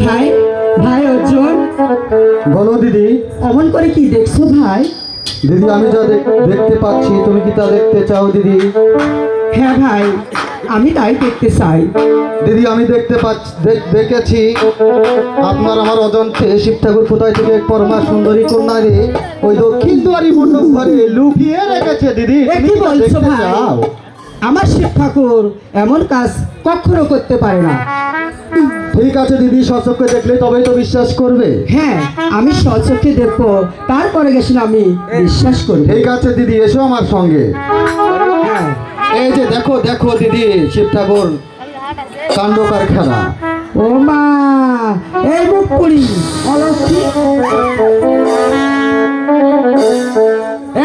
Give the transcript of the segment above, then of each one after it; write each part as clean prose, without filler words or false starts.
ভাই ভাই অর্জুন, বলো দিদি। অমন করে কি দেখছো ভাই? দিদি আমি যা দেখতে পাচ্ছি তুমি কি তা দেখতে চাও দিদি? হ্যাঁ ভাই, আমি তাই দেখতে চাই। দিদি আমি দেখেছি আপনার আমার অজন্তে শিব ঠাকুর কোথায় থেকে পরমা সুন্দরী কন্যারে ওই দক্ষিণ দুয়ারি মণ্ডপ ঘরে লুকিয়ে রেখেছে দিদি। কি বলছো ভাই? আমার শিব ঠাকুর এমন কাজ কখনো করতে পারে না। ঠিক আছে দিদি, সচক্ষে দেখলে তবেই তো বিশ্বাস করবে। হ্যাঁ, আমি সচক্ষে দেখবো, তারপরে গেছিল আমি বিশ্বাস করি। ঠিক আছে দিদি, এসো আমার সঙ্গে। হ্যাঁ, এই যে দেখো দেখো দিদি, শিব ঠাকুর কাণ্ড কারখানা। ও মা, এই মুখ পুরি অলক্ষী,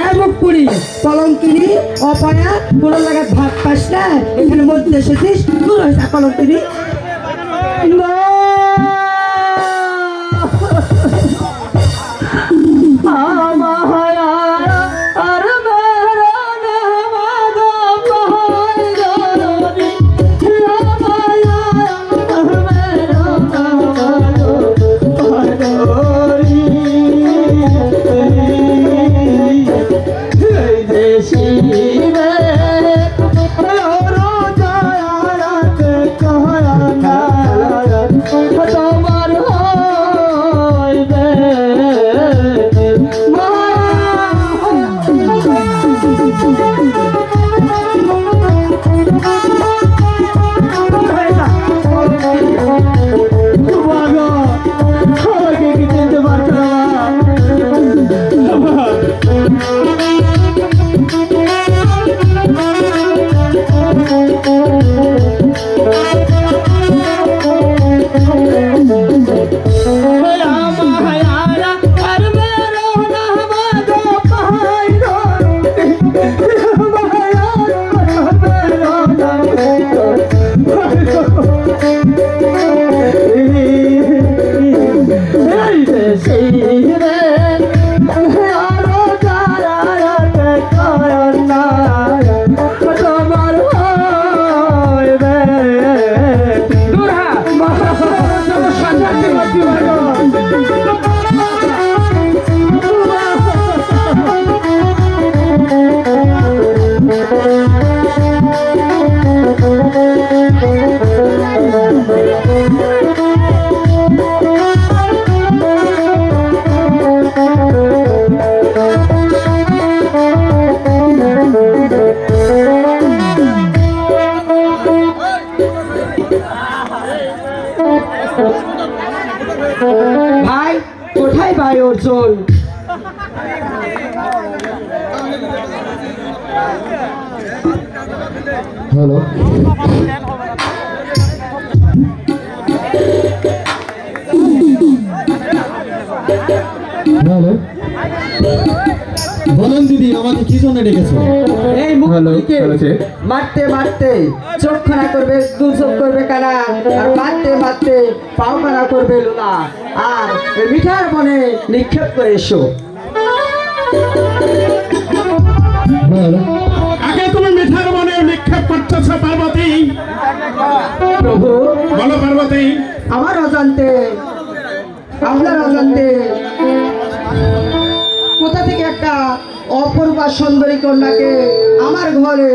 এই মুখ পুরি কলঙ্কিনী অপায়া, কোনো জায়গায় ভাত পাস না, এখানে মধ্যে এসেছিস দূর হয়েছে কলঙ্কিনী। ভাই কোথায় ভাই অর্জুন? হ্যালো, হ্যালো, বলেন দিদি আমাকে কি জন্য ডেকেছো? এই মুখকে মারতে মারতে চোখ খানা করবে, দু চোখ করবে কানা, আর মারতে মারতে পাও কানা করবে লোলা, আর মিঠার মনে নিক্ষেপ করে এসো। আগে তুমি মিঠার মনে নিক্ষেপ করতেছ পার্বতী। প্রভু বলো পার্বতী। আমার অজান্তে, আপনার অজান্তে কোথা থেকে একটা অপূর্বা সুন্দরী কন্যাকে আমার ঘরে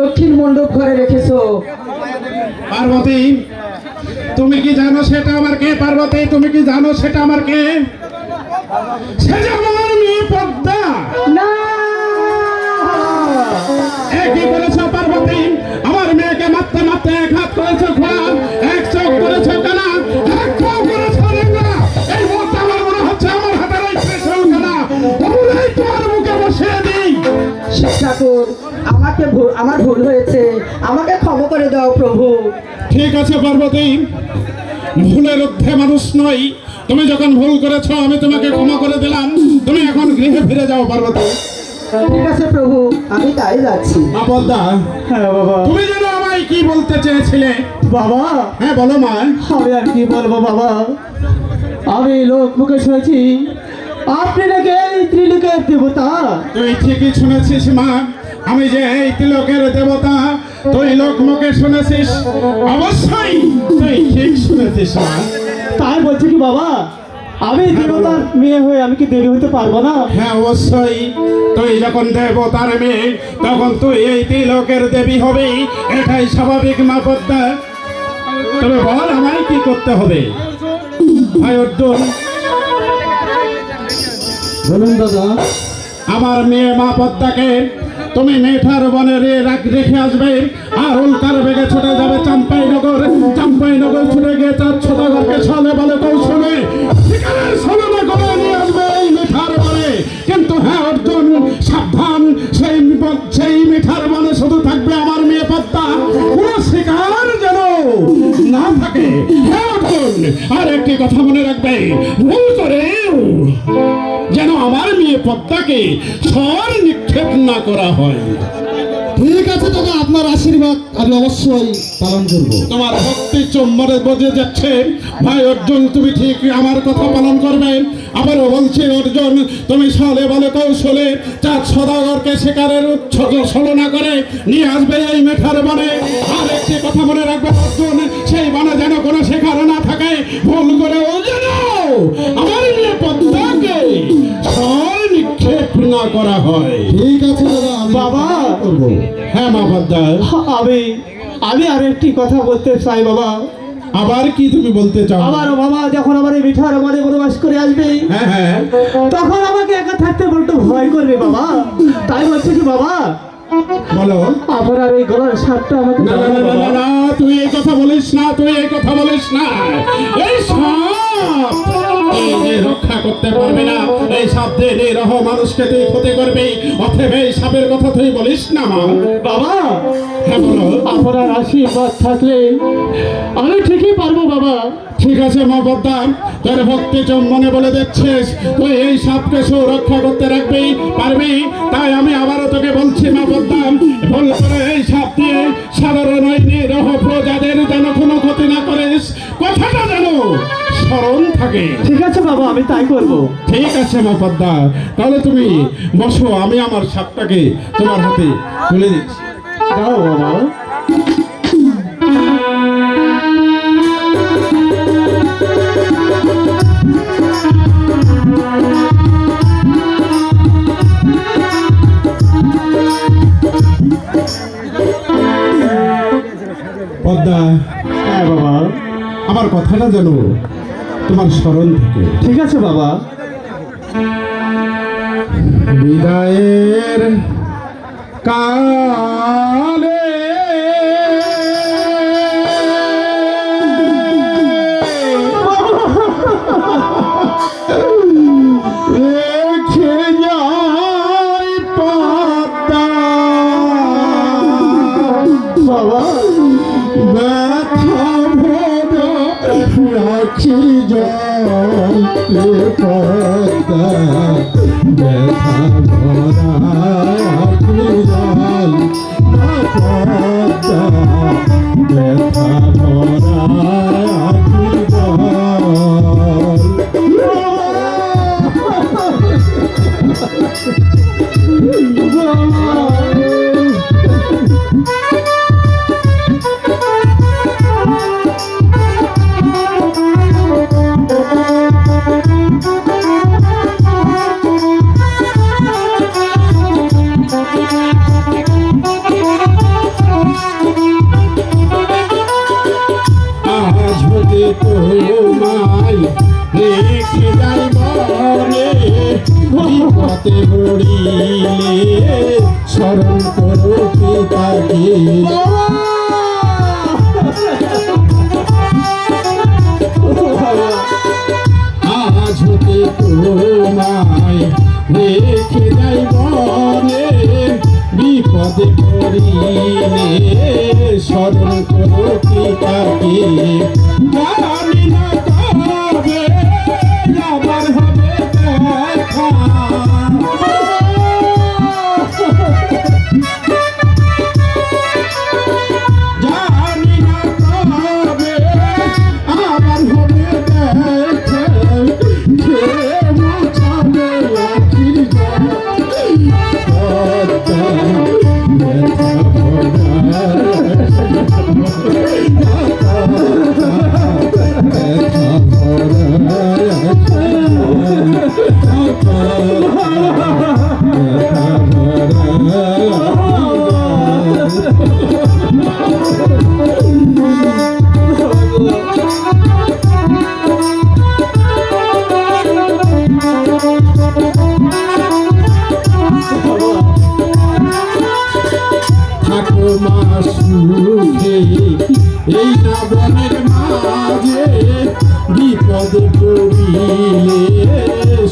দক্ষিণ মণ্ডপ ঘরে রেখেছো। পার্বতী তুমি কি জানো সেটা আমার কে? পার্বতী তুমি কি জানো সেটা আমার কে? সে যে আমার মেয়ে পদ্মা। না, কি করেছো পার্বতী? আমার মেয়েকে মারতে মারতে এক হাত করেছো খোলা, এক চোখ করেছো কানা, এক পা করেছো লেঙ্গা। এই মুহূর্তে আমার মনে হচ্ছে আমার হাতের এই শেষ কানা তোমার মুখে বসিয়ে দিই। শিব ঠাকুর আমাকে আমার ভুল হয়েছে, আমাকে ক্ষমা করে দাও প্রভু। ঠিক আছে পার্বতী, ভুলের ঊর্ধ্বে মানুষ নয়। তুমি যখন ভুল করেছো আমি তোমাকে ক্ষমা করে দিলাম। তুমি এখন গৃহে ফিরে যাও পার্বতী। ঠিক আছে প্রভু, আমি তাই যাচ্ছি। মা পদ্মা, হ্যাঁ বাবা। তুমি যেন আমায় কি বলতে চেয়েছিলে? বাবা হ্যাঁ বলো মা। আমি আর কি বলবো বাবা, আমি লোক মুখে শুনেছি আপনি নাকি এই ত্রিলোকের দেবতা। তুই ঠিকই শুনেছিস মা, আমি যে এই তিলকের দেবতা তুই লোক মুখে শুনেছিস। অবশ্যই তুই ঠিক শুনেছিস মা। তাই বলছি কি বাবা, আমি দেবতার মেয়ে হয়ে আমি কি দেবী হতে পারবো না? হ্যাঁ অবশ্যই, তুই যখন দেবতার মেয়ে তখন তুই এই তিলকের দেবী হবি, এটাই স্বাভাবিক মা পদ্মা। তবে বল আমায় কি করতে হবে? ভাই অর্জুন, বলুন দাদা। আমার মেয়ে মা পদ্মাকে তুমি মেঠার বনে রেখে আসবে, আর উল্কার বেগে ছুটে যাবে চাম্পাইনগর। চাম্পাইনগর ছুটে গিয়ে তার ছোটগরকে ছলে বলে কৌশলে শিকারের সলনা করে নিয়ে আসবে এই মেঠার বনে। কিন্তু হ্যাঁ অর্জুন, সাবধান, সেই মেঠার বনে শুধু থাকবে আমার মেয়ে পদ্মা, কোনো শিকার যেন না থাকে। হ্যাঁ অর্জুন, আর একটি কথা মনে রাখবে, ভুল করে যেন আমার মেয়ে পদ্মাকে স্বর নিক্ষেপ না করা হয়। ঠিক আছে দাদা, আপনার আশীর্বাদ আমি অবশ্যই পালন করব। তোমার ভক্তি চম্বরে বজে যাচ্ছে। ভাই অর্জুন, তুমি ঠিক আমার কথা পালন করবে। আবারও বলছি অর্জুন, তুমি ছলে বলে কৌশলে চাঁদ সদাগরকে শিকারের ছলনা করে নিয়ে আসবে এই মেঠার বনে। আর একটি কথা মনে রাখবে অর্জুন, সেই বনে যেন কোনো শিকার না থাকে। ভুল করে ও যেন আমার মেয়ে পদ্মাকে স্বর নিক্ষেপ না করা হয়। ঠিক আছে দাদা, বাবা করব। হ্যাঁ মা পদ্মা, আমি আর একটি কথা বলতে চাই বাবা। আবার কি তুমি বলতে চাও? আমার বাবা যখন আমার এই মিঠার মনে বনবাস করে আসবে, হ্যাঁ হ্যাঁ, তখন আমাকে একা থাকতে বড্ড ভয় করবে বাবা। তাই বলছি কি বাবা, বলো। আপনার এই গলার সাপটা আমাকে না না না না না, তুই এই কথা বলিস না, তুই এই কথা বলিস না। এই সাপ এই যে রক্ষা করতে পারবে না, এই সাপ দিয়ে নিরহ মানুষকে তুই ক্ষতি করবি, অতএব এই সাপের কথা তুই বলিস না মা। বাবা। হ্যাঁ বলো। আপনার আশীর্বাদ থাকলে আমি ঠিকই পারবো বাবা। ঠিক আছে মা পদ্মা, তোর ভক্তি চম্বনে বলে দেখছিস তুই এই সাপকে সুরক্ষা করতে রাখবি, পারবি। তাই আমি আবারও তোকে বলছি মা পদ্মা, ভুল করে এই সাপ দিয়ে সাধারণ ওই নিরহ প্রজাদের যেন কোনো ক্ষতি না করিস, কথাটা যেন স্মরণ থাকে। ঠিক আছে বাবা, আমি তাই করব। ঠিক আছে মা পদ্মা, তাহলে তুমি বসো, আমি আমার সাপটাকে তোমার হাতে তুলে দিচ্ছি। যাও বাবা। পদ্মা, হ্যাঁ বাবা। আমার কথাটা যেন তোমার স্মরণ থাকে। ঠিক আছে বাবা। বিদায়ের কালে রেখে যাই পদ্মা, বাবা ব্যথা ভরা রাখি যাই পদ্মা, ব্যথা ভরা রাখি যাই পদ্মা, ব্যথা ভরা রাখি আজ হতে তোমায় রেখে যাই মনে, বিপদে পড়িলে স্মরণ করো পিতাকে। আজ হতে তোমায় রেখে যাই মনে, বিপদে পড়িলে করিলে স্মরণ করো পিতাকে জানি না কবে আবার হবে দেখা জানি না কবে আবার হবে দেখা কে মোছাবে আখির ঠাকুমা সুখে এই না বনের মাঝে বিপদে পড়িলে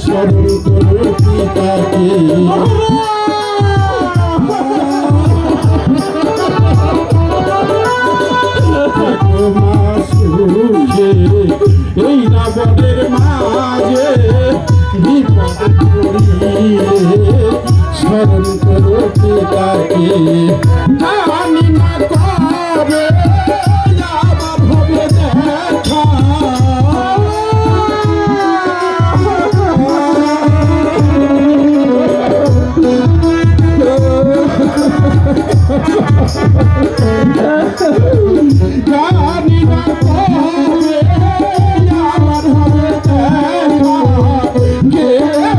স্মরণ করো পিতাকে ঠাকুমা সুখে এই না বনের মাঝে বিপদে পড়িলে স্মরণ করো পিতাকে জানি না কবে আবার হবে দেখা জানি না কবে আবার হবে দেখা কে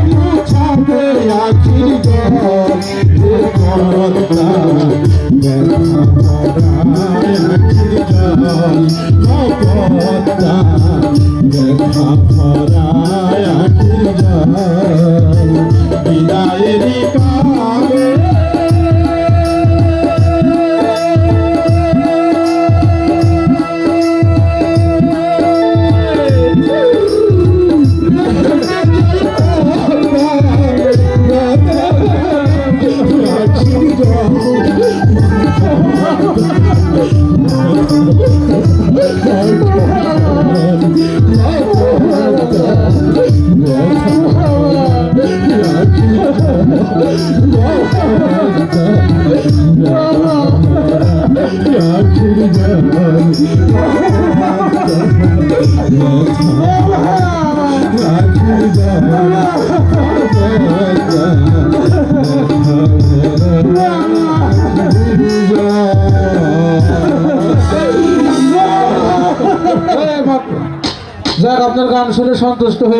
মোছাবে আখির জল যে করতা ব্যথা ভরায় আখির জল করতা ব্যথা ভরায় আখির জল বিদায়েরই কালে যাক আপনার গান শুনে সন্তুষ্ট হয়ে